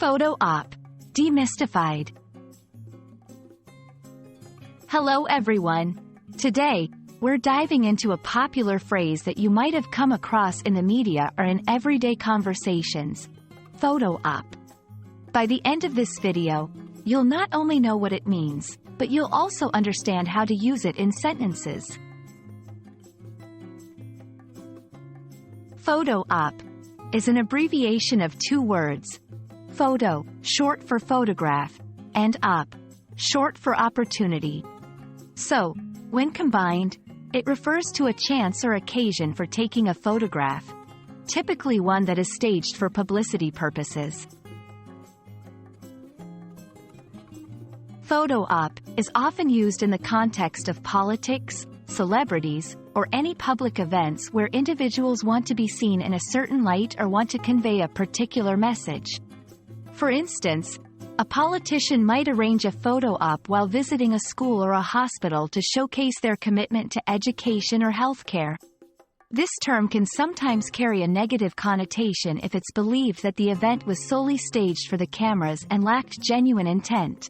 Photo op. Demystified. Hello everyone. Today, we're diving into a popular phrase that you might have come across in the media or in everyday conversations. Photo op. By the end of this video, you'll not only know what it means, but you'll also understand how to use it in sentences. Photo op is an abbreviation of two words: photo, short for photograph, and op, short for opportunity. So, when combined, it refers to a chance or occasion for taking a photograph, typically one that is staged for publicity purposes. Photo op is often used in the context of politics, celebrities, or any public events where individuals want to be seen in a certain light or want to convey a particular message. For instance, a politician might arrange a photo op while visiting a school or a hospital to showcase their commitment to education or healthcare. This term can sometimes carry a negative connotation if it's believed that the event was solely staged for the cameras and lacked genuine intent.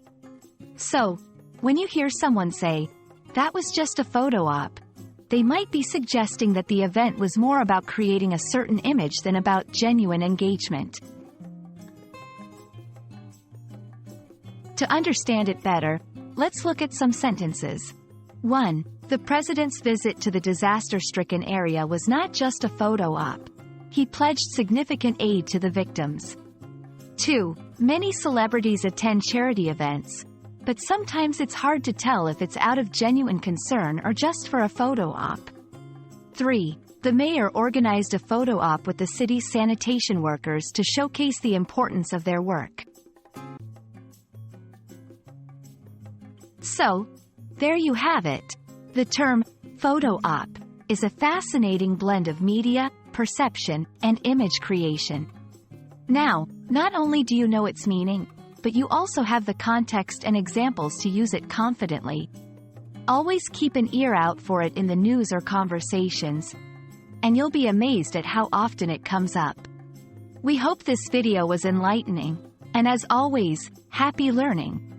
So, when you hear someone say, "That was just a photo op," they might be suggesting that the event was more about creating a certain image than about genuine engagement. To understand it better, let's look at some sentences. 1. The president's visit to the disaster-stricken area was not just a photo op. He pledged significant aid to the victims. 2. Many celebrities attend charity events, but sometimes it's hard to tell if it's out of genuine concern or just for a photo op. 3. The mayor organized a photo op with the city's sanitation workers to showcase the importance of their work. So, there you have it. The term photo op is a fascinating blend of media, perception, and image creation. Now, not only do you know its meaning, but you also have the context and examples to use it confidently. Always keep an ear out for it in the news or conversations, and you'll be amazed at how often it comes up. We hope this video was enlightening, and as always, happy learning!